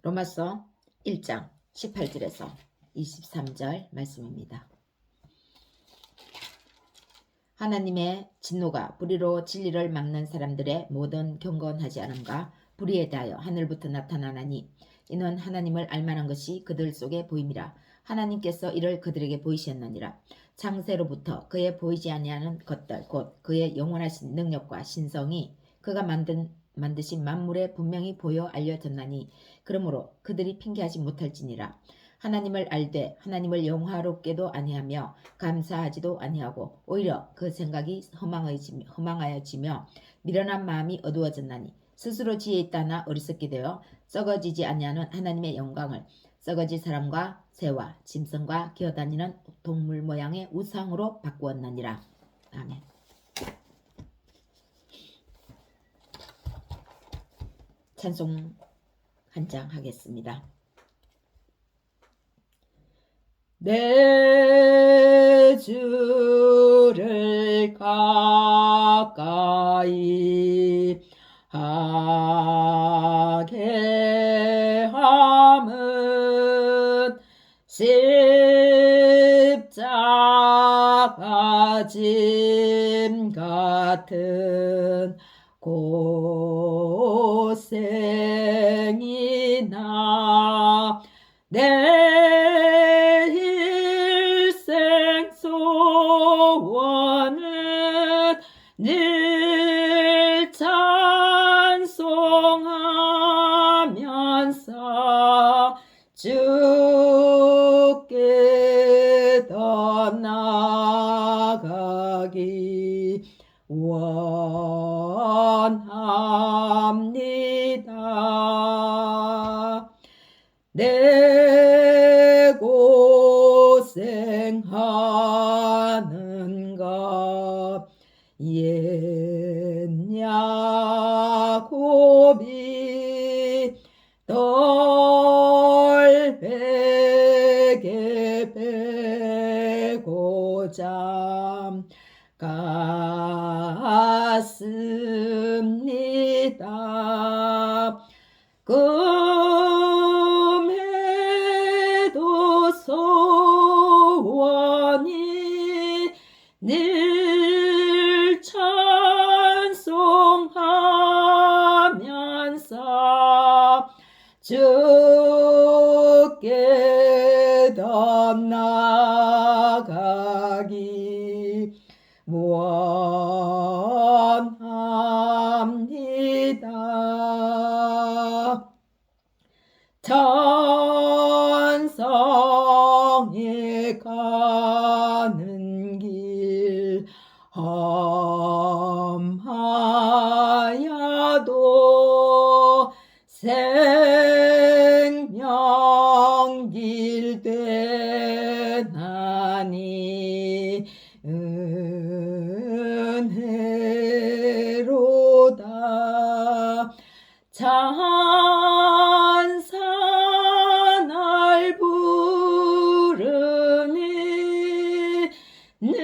로마서 1장 18절에서 23절 말씀입니다. 하나님의 진노가 불의로 진리를 막는 사람들의 모든 경건하지 않음과 불의에 대하여 하늘부터 나타나나니 이는 하나님을 알만한 것이 그들 속에 보임이라. 하나님께서 이를 그들에게 보이셨느니라. 창세로부터 그의 보이지 아니하는 것들 곧 그의 영원하신 능력과 신성이 그가 만드신 만물에 분명히 보여 알려졌나니 그러므로 그들이 핑계하지 못할지니라. 하나님을 알되 하나님을 영화롭게도 아니하며 감사하지도 아니하고 오히려 그 생각이 허망하여지며 미련한 마음이 어두워졌나니 스스로 지혜 있다나 어리석게 되어 썩어지지 아니하는 하나님의 영광을 썩어질 사람과 새와 짐승과 기어다니는 동물 모양의 우상으로 바꾸었느니라. 아멘. 찬송 한 장 하겠습니다. 내 주를 가까이 하게 함은 십자가 짐 같은 고생이나 내 일생 소원은 늘 찬송하면서 주께 더 나아가기 원합니다. 내 고생하는 것 옛 야곱이 돌베개 베고자 갔습니다. 금해도 소원이 늘 찬송하면서 주께 더 나아가기 원합니다. 천성에 가는 길 험하여도 생명길 되나니 은혜로다. 찬사날 부르니 늘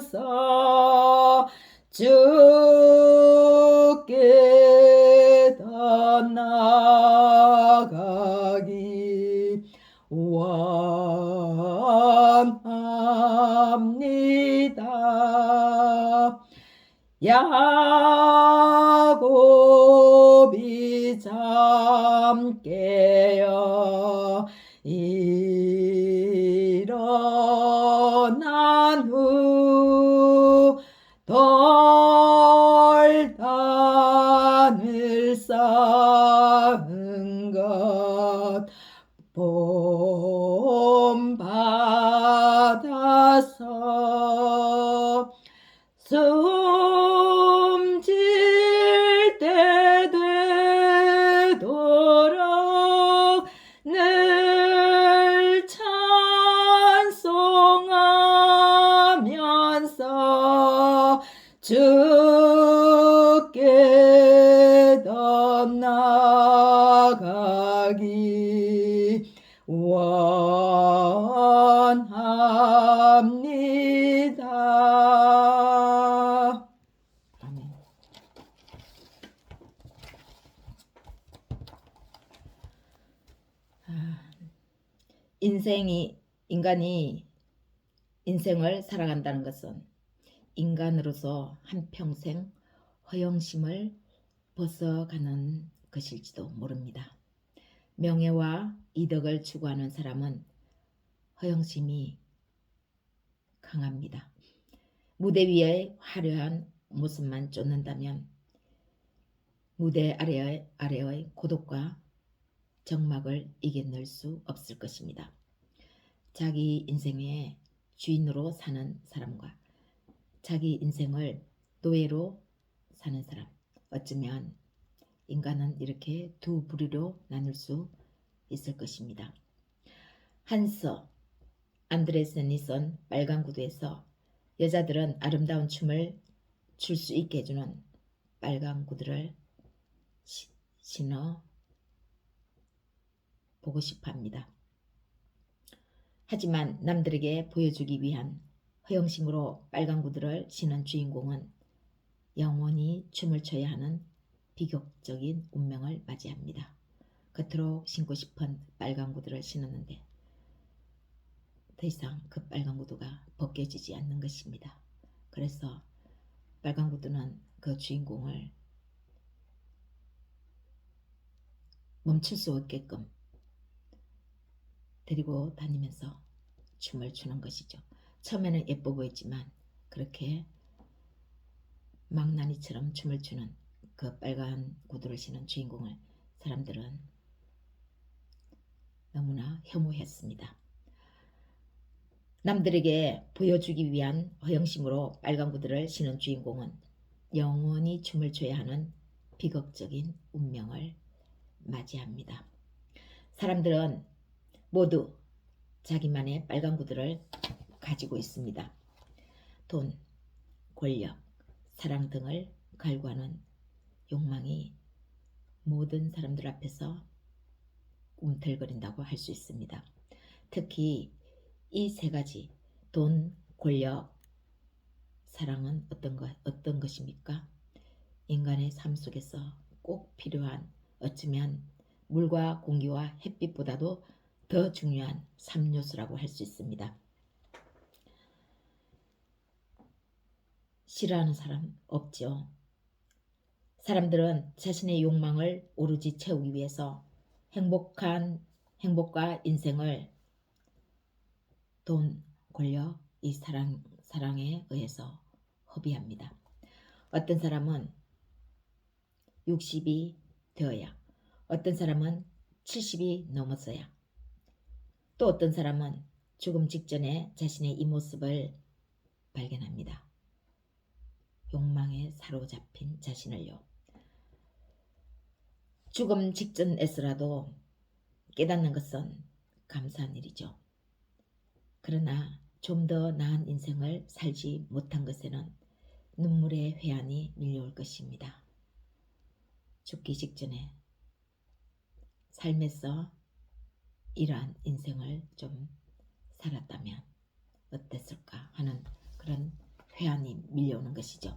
찬송하면서 주께 더 나아가기 원합니다. 야곱이 잠 깨어 일어난 후 돌단을 쌓은 것 본받아서 숨질 때 되도록 늘 찬송하면서 주께 더 나아가기 원합니다. 아멘. 인간이 인생을 살아간다는 것은 인간으로서 한평생 허영심을 벗어가는 것일지도 모릅니다. 명예와 이덕을 추구하는 사람은 허영심이 강합니다. 무대 위의 화려한 모습만 쫓는다면 무대 아래의 고독과 적막을 이겨낼 수 없을 것입니다. 자기 인생의 주인으로 사는 사람과 자기 인생을 노예로 사는 사람, 어쩌면 인간은 이렇게 두 부류로 나눌 수 있을 것입니다. 한서 안드레센이 쓴 빨간 구두에서 여자들은 아름다운 춤을 출 수 있게 해주는 빨간 구두를 신어 보고 싶어 합니다. 하지만 남들에게 보여주기 위한 허영심으로 빨간 구두를 신은 주인공은 영원히 춤을 춰야 하는 비극적인 운명을 맞이합니다. 그토록 신고 싶은 빨간 구두를 신었는데 더 이상 그 빨간 구두가 벗겨지지 않는 것입니다. 그래서 빨간 구두는 그 주인공을 멈출 수 없게끔 데리고 다니면서 춤을 추는 것이죠. 처음에는 예뻐 보이지만 그렇게 망나니처럼 춤을 추는 그 빨간 구두를 신은 주인공을 사람들은 너무나 혐오했습니다. 남들에게 보여주기 위한 허영심으로 빨간 구두를 신은 주인공은 영원히 춤을 춰야 하는 비극적인 운명을 맞이합니다. 사람들은 모두 자기만의 빨간 구두를 가지고 있습니다. 돈, 권력, 사랑 등을 갈구하는 욕망이 모든 사람들 앞에서 꿈틀거린다고 할 수 있습니다. 특히 이 세 가지 돈, 권력, 사랑은 어떤 것입니까? 인간의 삶 속에서 꼭 필요한 어쩌면 물과 공기와 햇빛보다도 더 중요한 3요소라고 할 수 있습니다. 싫어하는 사람 없죠. 사람들은 자신의 욕망을 오로지 채우기 위해서 행복과 인생을 돈, 권력, 이 사랑에 의해서 허비합니다. 어떤 사람은 60이 되어야, 어떤 사람은 70이 넘어서야, 또 어떤 사람은 죽음 직전에 자신의 이 모습을 발견합니다. 욕망에 사로잡힌 자신을요. 죽음 직전에서라도 깨닫는 것은 감사한 일이죠. 그러나 좀 더 나은 인생을 살지 못한 것에는 눈물의 회한이 밀려올 것입니다. 죽기 직전에 삶에서 이러한 인생을 좀 살았다면 어땠을까 하는 그런 회한이 밀려오는 것이죠.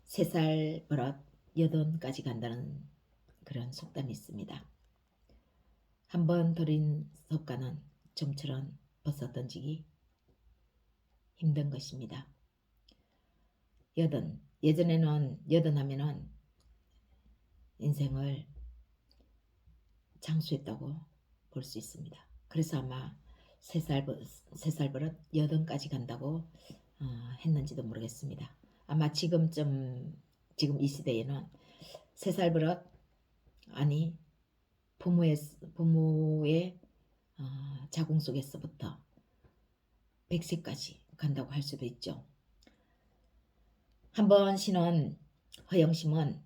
3살 버릇 80까지 간다는 그런 속담이 있습니다. 한번 들인 섭과는 좀처럼 벗어 던지기 힘든 것입니다. 예전에는 80 하면은 인생을 장수했다고 볼 수 있습니다. 그래서 아마 3살 버릇 80까지 간다고 했는지도 모르겠습니다. 아마 지금 이 시대에는 3살 버릇 아니 부모의 자궁 속에서부터 100세까지 간다고 할 수도 있죠. 한번 신은 허영심은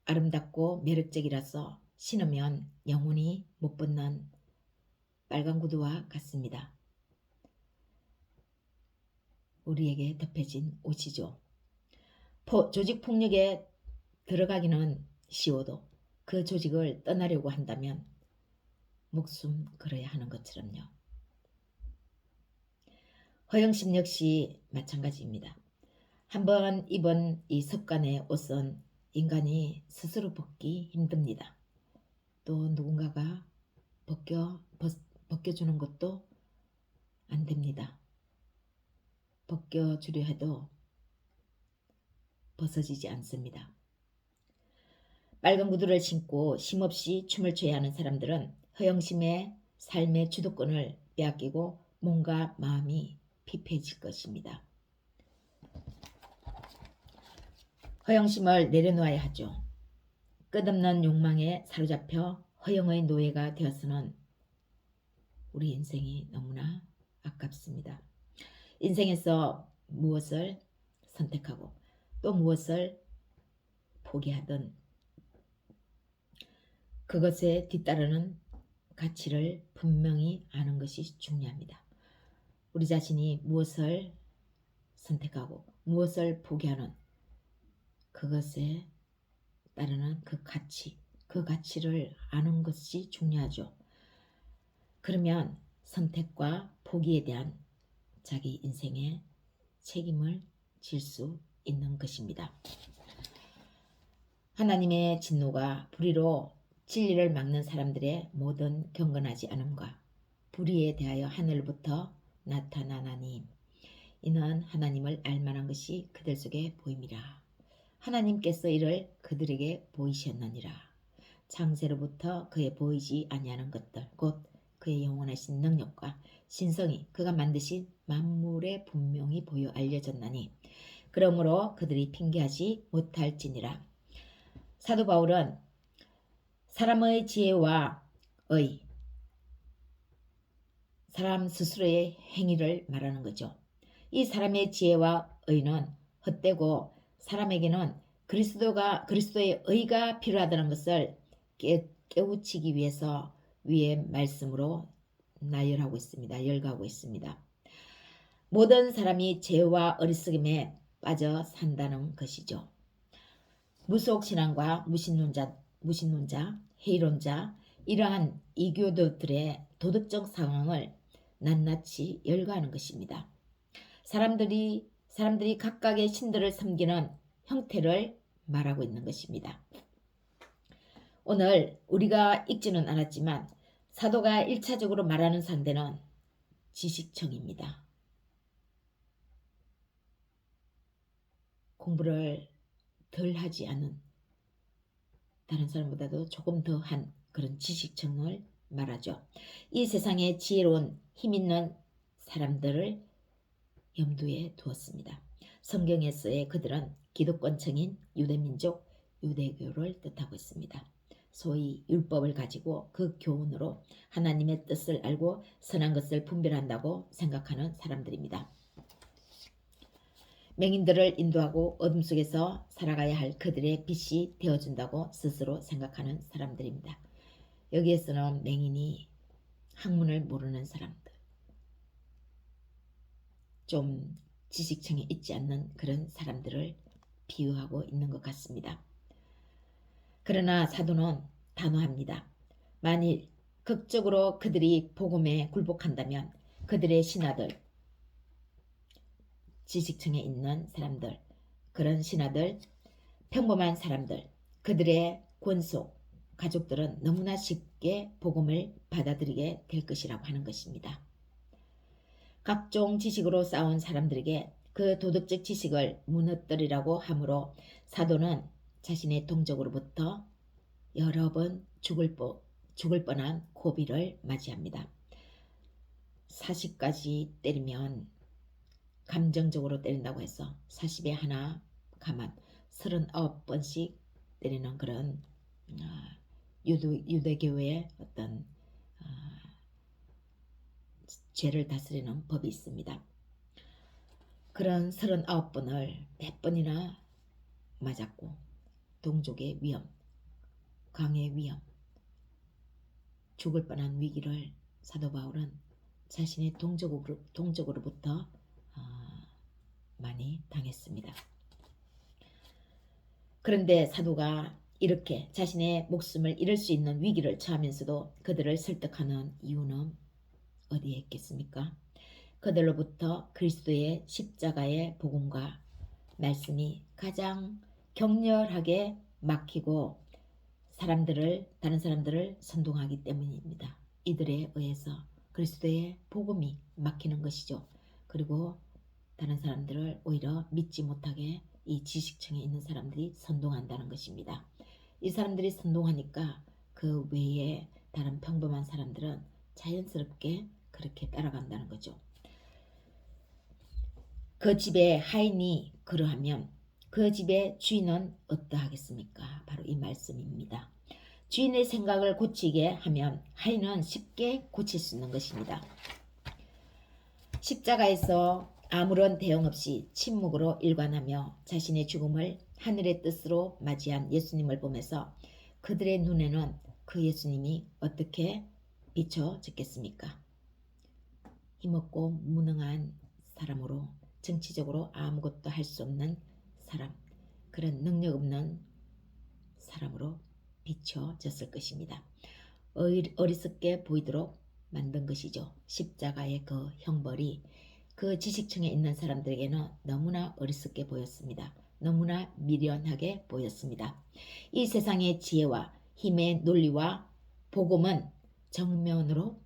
아름답고 매력적이라서 신으면 영원히 못 벗는 빨간 구두와 같습니다. 우리에게 덮여진 옷이죠. 조직폭력에 들어가기는 쉬워도 그 조직을 떠나려고 한다면 목숨 걸어야 하는 것처럼요. 허영심 역시 마찬가지입니다. 한번 입은 이 습관의 옷은 인간이 스스로 벗기 힘듭니다. 또 누군가가 벗겨주는 것도 안 됩니다. 벗겨주려 해도 벗어지지 않습니다. 빨간 구두를 신고 쉼없이 춤을 춰야 하는 사람들은 허영심의 삶의 주도권을 빼앗기고 몸과 마음이 피폐해질 것입니다. 허영심을 내려놓아야 하죠. 끝없는 욕망에 사로잡혀 허영의 노예가 되어서는 우리 인생이 너무나 아깝습니다. 인생에서 무엇을 선택하고 또 무엇을 포기하든 그것에 뒤따르는 가치를 분명히 아는 것이 중요합니다. 우리 자신이 무엇을 선택하고 무엇을 포기하는 그것에 따르는 그 가치를 아는 것이 중요하죠. 그러면 선택과 포기에 대한 자기 인생의 책임을 질 수 있는 것입니다. 하나님의 진노가 불의로 진리를 막는 사람들의 모든 경건하지 않음과 불의에 대하여 하늘부터 나타나나니 이는 하나님을 알만한 것이 그들 속에 보임이라. 하나님께서 이를 그들에게 보이셨느니라. 창세로부터 그의 보이지 아니하는 것들 곧 그의 영원하신 능력과 신성이 그가 만드신 만물에 분명히 보여 알려졌나니 그러므로 그들이 핑계하지 못할지니라. 사도 바울은 사람의 지혜와 사람 스스로의 행위를 말하는 거죠. 이 사람의 지혜와 의는 헛되고 사람에게는 그리스도의 의가 필요하다는 것을 깨우치기 위해서 위의 말씀으로 나열하고 있습니다. 열거하고 있습니다. 모든 사람이 죄와 어리석음에 빠져 산다는 것이죠. 무속신앙과 무신론자, 회의론자 이러한 이교도들의 도덕적 상황을 낱낱이 열거하는 것입니다. 사람들이 각각의 신들을 섬기는 형태를 말하고 있는 것입니다. 오늘 우리가 읽지는 않았지만 사도가 1차적으로 말하는 상대는 지식청입니다. 공부를 덜 하지 않은 다른 사람보다도 조금 더한 그런 지식청을 말하죠. 이 세상에 지혜로운 힘있는 사람들을 염두에 두었습니다. 성경에서의 그들은 기득권층인 유대민족, 유대교를 뜻하고 있습니다. 소위 율법을 가지고 그 교훈으로 하나님의 뜻을 알고 선한 것을 분별한다고 생각하는 사람들입니다. 맹인들을 인도하고 어둠 속에서 살아가야 할 그들의 빛이 되어준다고 스스로 생각하는 사람들입니다. 여기에서는 맹인이 학문을 모르는 사람들, 좀 지식층에 있지 않는 그런 사람들을 비유하고 있는 것 같습니다. 그러나 사도는 단호합니다. 만일 극적으로 그들이 복음에 굴복한다면 그들의 신하들, 지식층에 있는 사람들, 그런 신하들, 평범한 사람들, 그들의 권속, 가족들은 너무나 쉽게 복음을 받아들이게 될 것이라고 하는 것입니다. 각종 지식으로 싸운 사람들에게 그 도덕적 지식을 무너뜨리라고 하므로 사도는 자신의 동족으로부터 여러 번 죽을 뻔한 고비를 맞이합니다. 40까지 때리면 감정적으로 때린다고 해서 40에 하나 가만 39번씩 때리는 그런 유대교의 어떤 죄를 다스리는 법이 있습니다. 그런 39번을 몇 번이나 맞았고 동족의 위험, 강의 위험, 죽을 뻔한 위기를 사도 바울은 자신의 동족으로부터 많이 당했습니다. 그런데 사도가 이렇게 자신의 목숨을 잃을 수 있는 위기를 처하면서도 그들을 설득하는 이유는 어디에 있겠습니까? 그들로부터 그리스도의 십자가의 복음과 말씀이 가장 격렬하게 막히고 다른 사람들을 선동하기 때문입니다. 이들에 의해서 그리스도의 복음이 막히는 것이죠. 그리고 다른 사람들을 오히려 믿지 못하게 이 지식층에 있는 사람들이 선동한다는 것입니다. 이 사람들이 선동하니까 그 외에 다른 평범한 사람들은 자연스럽게 그렇게 따라간다는 거죠. 그 집의 하인이 그러하면 그 집의 주인은 어떠하겠습니까? 바로 이 말씀입니다. 주인의 생각을 고치게 하면 하인은 쉽게 고칠 수 있는 것입니다. 십자가에서 아무런 대응 없이 침묵으로 일관하며 자신의 죽음을 하늘의 뜻으로 맞이한 예수님을 보면서 그들의 눈에는 그 예수님이 어떻게 비춰졌겠습니까? 힘없고 무능한 사람으로, 정치적으로 아무것도 할 수 없는 사람, 그런 능력 없는 사람으로 비춰졌을 것입니다. 어리석게 보이도록 만든 것이죠. 십자가의 그 형벌이 그 지식층에 있는 사람들에게는 너무나 어리석게 보였습니다. 너무나 미련하게 보였습니다. 이 세상의 지혜와 힘의 논리와 복음은 정면으로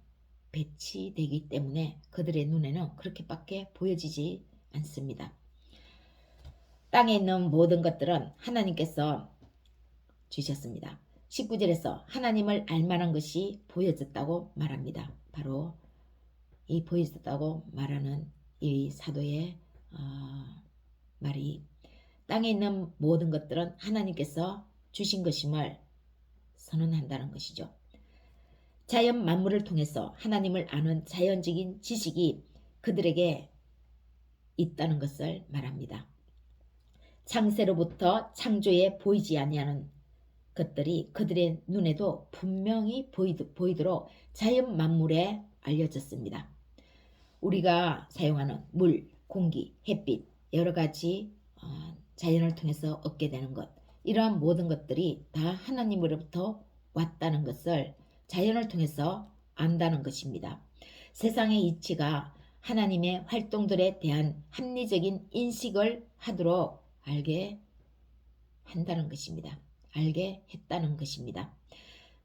배치되기 때문에 그들의 눈에는 그렇게밖에 보여지지 않습니다. 땅에 있는 모든 것들은 하나님께서 주셨습니다. 19절에서 하나님을 알만한 것이 보여졌다고 말합니다. 바로 이 보여졌다고 말하는 이 사도의 말이 땅에 있는 모든 것들은 하나님께서 주신 것임을 선언한다는 것이죠. 자연 만물을 통해서 하나님을 아는 자연적인 지식이 그들에게 있다는 것을 말합니다. 창세로부터 창조에 보이지 아니하는 것들이 그들의 눈에도 분명히 보이도록 자연 만물에 알려졌습니다. 우리가 사용하는 물, 공기, 햇빛, 여러 가지 자연을 통해서 얻게 되는 것, 이러한 모든 것들이 다 하나님으로부터 왔다는 것을 자연을 통해서 안다는 것입니다. 세상의 이치가 하나님의 활동들에 대한 합리적인 인식을 하도록 알게 한다는 것입니다. 알게 했다는 것입니다.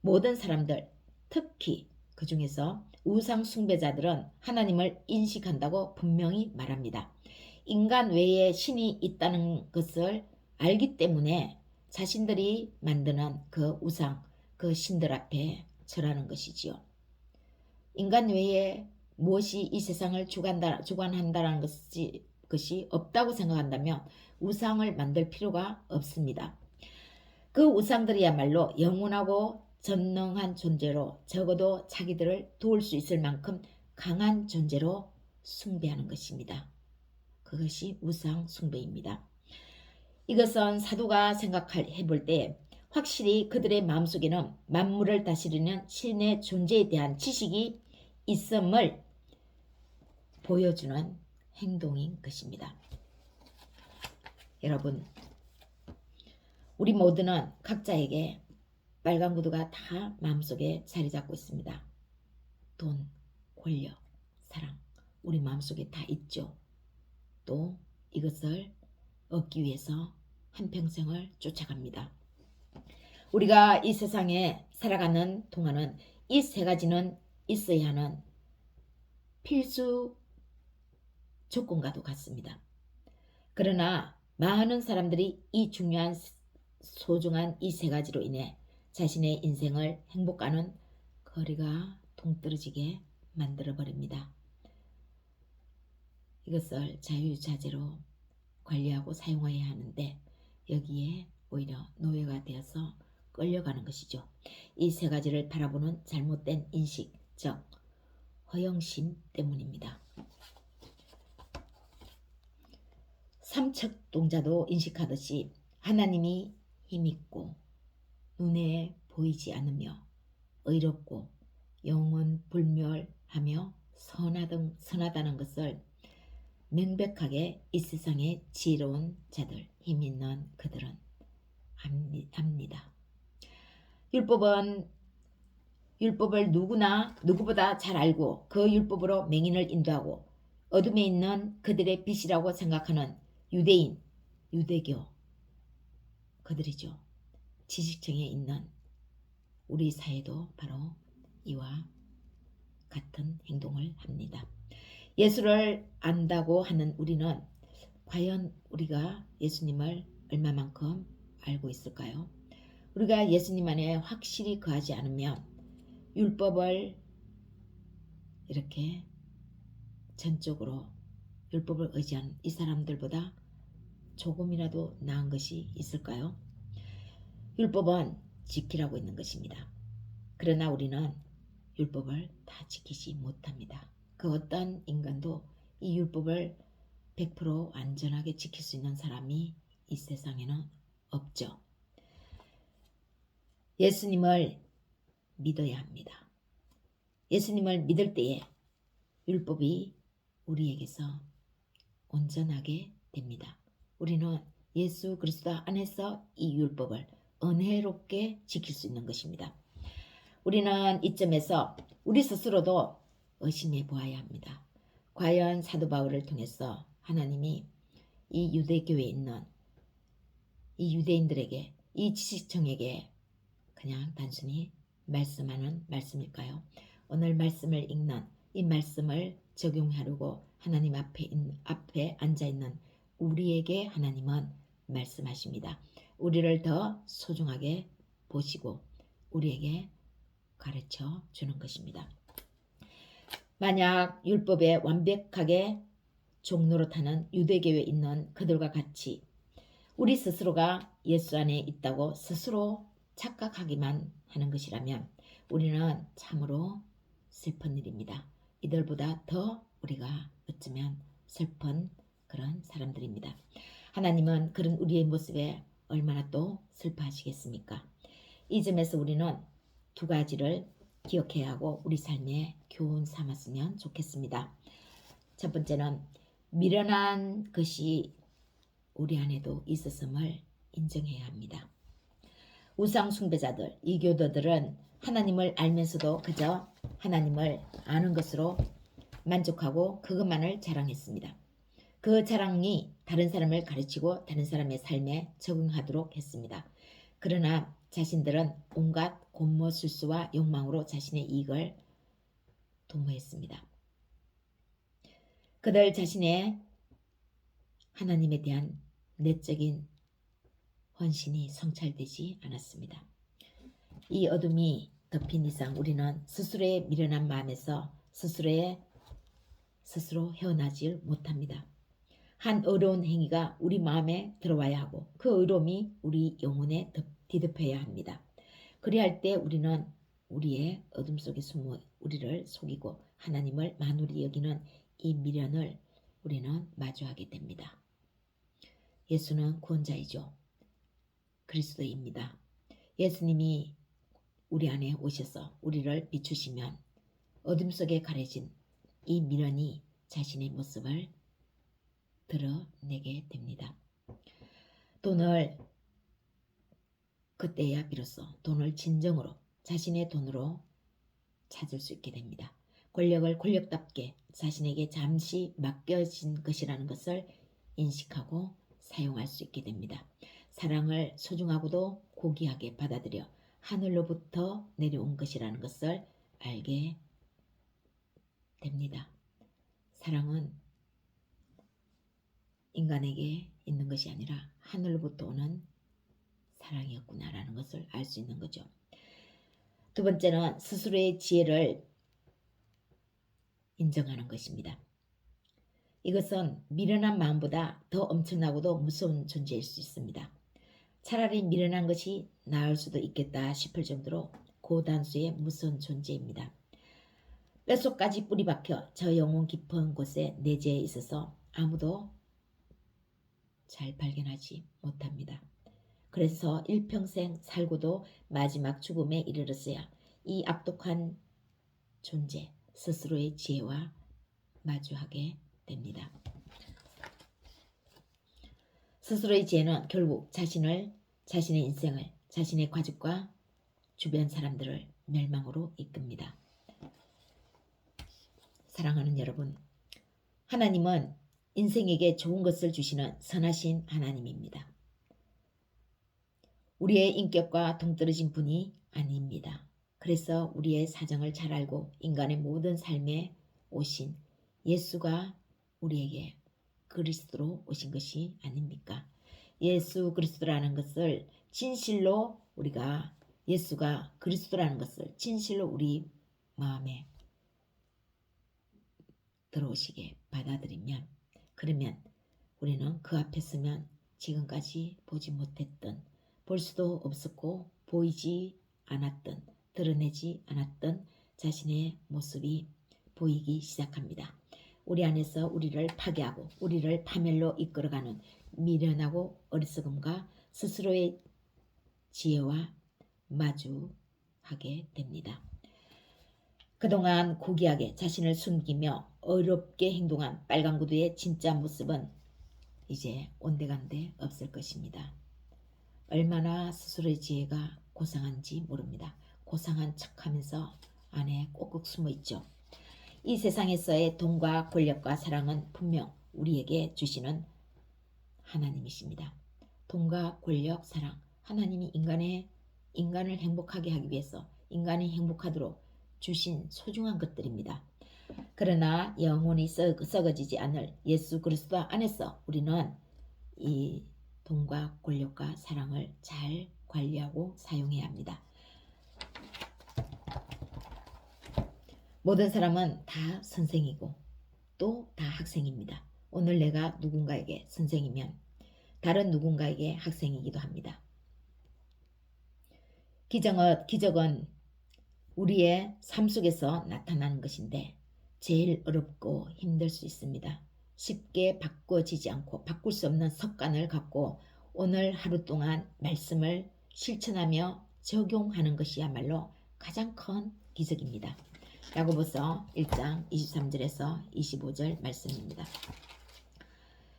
모든 사람들, 특히 그 중에서 우상 숭배자들은 하나님을 인식한다고 분명히 말합니다. 인간 외에 신이 있다는 것을 알기 때문에 자신들이 만드는 그 우상, 그 신들 앞에 절하는 것이지요. 인간 외에 무엇이 이 세상을 주관한다는 것이 없다고 생각한다면 우상을 만들 필요가 없습니다. 그 우상들이야말로 영원하고 전능한 존재로 적어도 자기들을 도울 수 있을 만큼 강한 존재로 숭배하는 것입니다. 그것이 우상 숭배입니다. 이것은 사도가 생각해 볼 때 확실히 그들의 마음속에는 만물을 다스리는 신의 존재에 대한 지식이 있음을 보여주는 행동인 것입니다. 여러분, 우리 모두는 각자에게 빨간 구두가 다 마음속에 자리 잡고 있습니다. 돈, 권력, 사랑, 우리 마음속에 다 있죠. 또 이것을 얻기 위해서 한평생을 쫓아갑니다. 우리가 이 세상에 살아가는 동안은 이 세 가지는 있어야 하는 필수 조건과도 같습니다. 그러나 많은 사람들이 이 중요한 소중한 이 세 가지로 인해 자신의 인생을 행복과는 거리가 동떨어지게 만들어버립니다. 이것을 자유자재로 관리하고 사용해야 하는데 여기에 오히려 노예가 되어서 끌려가는 것이죠. 이 세 가지를 바라보는 잘못된 인식, 즉 허영심 때문입니다. 삼척동자도 인식하듯이 하나님이 힘있고 눈에 보이지 않으며 의롭고 영원 불멸하며 선하다는 것을 명백하게 이 세상의 지혜로운 자들, 힘있는 그들은 압니다. 율법을 누구보다 잘 알고 그 율법으로 맹인을 인도하고 어둠에 있는 그들의 빛이라고 생각하는 유대인, 유대교 그들이죠. 지식층에 있는 우리 사회도 바로 이와 같은 행동을 합니다. 예수를 안다고 하는 우리는 과연 우리가 예수님을 얼마만큼 알고 있을까요? 우리가 예수님 안에 확실히 거하지 않으면 율법을 이렇게 전적으로 율법을 의지한 이 사람들보다 조금이라도 나은 것이 있을까요? 율법은 지키라고 있는 것입니다. 그러나 우리는 율법을 다 지키지 못합니다. 그 어떤 인간도 이 율법을 100% 안전하게 지킬 수 있는 사람이 이 세상에는 없죠. 예수님을 믿어야 합니다. 예수님을 믿을 때에 율법이 우리에게서 온전하게 됩니다. 우리는 예수 그리스도 안에서 이 율법을 은혜롭게 지킬 수 있는 것입니다. 우리는 이점에서 우리 스스로도 의심해 보아야 합니다. 과연 사도 바울을 통해서 하나님이 이 유대교회에 있는 이 유대인들에게, 이 지식층에게 그냥 단순히 말씀하는 말씀일까요? 오늘 말씀을 읽는 이 말씀을 적용하려고 하나님 앞에 앉아있는 우리에게 하나님은 말씀하십니다. 우리를 더 소중하게 보시고 우리에게 가르쳐 주는 것입니다. 만약 율법에 완벽하게 종노릇하는 유대교회에 있는 그들과 같이 우리 스스로가 예수 안에 있다고 스스로 착각하기만 하는 것이라면 우리는 참으로 슬픈 일입니다. 이들보다 더 우리가 어쩌면 슬픈 그런 사람들입니다. 하나님은 그런 우리의 모습에 얼마나 또 슬퍼하시겠습니까? 이 점에서 우리는 두 가지를 기억해야 하고 우리 삶에 교훈 삼았으면 좋겠습니다. 첫 번째는 미련한 것이 우리 안에도 있었음을 인정해야 합니다. 우상 숭배자들, 이교도들은 하나님을 알면서도 그저 하나님을 아는 것으로 만족하고 그것만을 자랑했습니다. 그 자랑이 다른 사람을 가르치고 다른 사람의 삶에 적응하도록 했습니다. 그러나 자신들은 온갖 곤모술수와 욕망으로 자신의 이익을 도모했습니다. 그들 자신의 하나님에 대한 내적인 헌신이 성찰되지 않았습니다. 이 어둠이 덮인 이상 우리는 스스로의 미련한 마음에서 스스로 헤어나질 못합니다. 한 어려운 행위가 우리 마음에 들어와야 하고 그 어려움이 우리 영혼에 뒤덮여야 합니다. 그리할 때 우리는 우리의 어둠 속에 숨어 우리를 속이고 하나님을 만홀히 여기는 이 미련을 우리는 마주하게 됩니다. 예수는 구원자이죠. 그리스도입니다. 예수님이 우리 안에 오셔서 우리를 비추시면 어둠 속에 가려진 이 미련이 자신의 모습을 드러내게 됩니다. 돈을 그때야 비로소 돈을 진정으로 자신의 돈으로 찾을 수 있게 됩니다. 권력을 권력답게 자신에게 잠시 맡겨진 것이라는 것을 인식하고 사용할 수 있게 됩니다. 사랑을 소중하고도 고귀하게 받아들여 하늘로부터 내려온 것이라는 것을 알게 됩니다. 사랑은 인간에게 있는 것이 아니라 하늘로부터 오는 사랑이었구나라는 것을 알 수 있는 거죠. 두 번째는 스스로의 지혜를 인정하는 것입니다. 이것은 미련한 마음보다 더 엄청나고도 무서운 존재일 수 있습니다. 차라리 미련한 것이 나을 수도 있겠다 싶을 정도로 고단수의 무서운 존재입니다. 뼛속까지 뿌리 박혀 저 영혼 깊은 곳에 내재해 있어서 아무도 잘 발견하지 못합니다. 그래서 일평생 살고도 마지막 죽음에 이르렀어야 이 악독한 존재 스스로의 지혜와 마주하게 됩니다. 스스로의 지혜는 결국 자신의 인생을, 자신의 가족과 주변 사람들을 멸망으로 이끕니다. 사랑하는 여러분, 하나님은 인생에게 좋은 것을 주시는 선하신 하나님입니다. 우리의 인격과 동떨어진 분이 아닙니다. 그래서 우리의 사정을 잘 알고 인간의 모든 삶에 오신 예수가 우리에게 그리스도로 오신 것이 아닙니까? 예수 그리스도라는 것을 진실로 우리가 예수가 그리스도라는 것을 진실로 우리 마음에 들어오시게 받아들이면 그러면 우리는 그 앞에 서면 지금까지 보지 못했던 볼 수도 없었고 보이지 않았던 드러내지 않았던 자신의 모습이 보이기 시작합니다. 우리 안에서 우리를 파괴하고 우리를 파멸로 이끌어가는 미련하고 어리석음과 스스로의 지혜와 마주하게 됩니다. 그동안 고귀하게 자신을 숨기며 어렵게 행동한 빨간 구두의 진짜 모습은 이제 온데간데 없을 것입니다. 얼마나 스스로의 지혜가 고상한지 모릅니다. 고상한 척하면서 안에 꼭꼭 숨어있죠. 이 세상에서의 돈과 권력과 사랑은 분명 우리에게 주시는 하나님이십니다. 돈과 권력, 사랑, 하나님이 인간을 행복하게 하기 위해서 인간이 행복하도록 주신 소중한 것들입니다. 그러나 영원히 썩어지지 않을 예수 그리스도 안에서 우리는 이 돈과 권력과 사랑을 잘 관리하고 사용해야 합니다. 모든 사람은 다 선생이고 또 다 학생입니다. 오늘 내가 누군가에게 선생이면 다른 누군가에게 학생이기도 합니다. 기적은 우리의 삶 속에서 나타나는 것인데 제일 어렵고 힘들 수 있습니다. 쉽게 바꿔지지 않고 바꿀 수 없는 습관을 갖고 오늘 하루 동안 말씀을 실천하며 적용하는 것이야말로 가장 큰 기적입니다. 야고보서 1장 23절에서 25절 말씀입니다.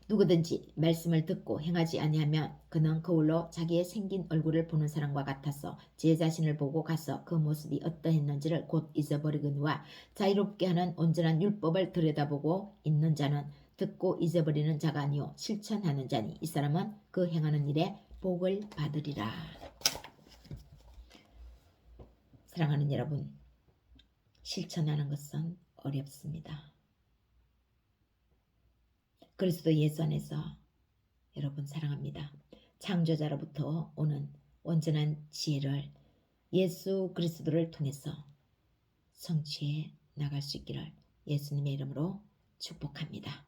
누구든지 말씀을 듣고 행하지 아니하면 그는 거울로 자기의 생긴 얼굴을 보는 사람과 같아서 제 자신을 보고 가서 그 모습이 어떠했는지를 곧 잊어버리거니와 자유롭게 하는 온전한 율법을 들여다보고 있는 자는 듣고 잊어버리는 자가 아니요 실천하는 자니 이 사람은 그 행하는 일에 복을 받으리라. 사랑하는 여러분, 실천하는 것은 어렵습니다. 그리스도 예수 안에서 여러분 사랑합니다. 창조자로부터 오는 온전한 지혜를 예수 그리스도를 통해서 성취해 나갈 수 있기를 예수님의 이름으로 축복합니다.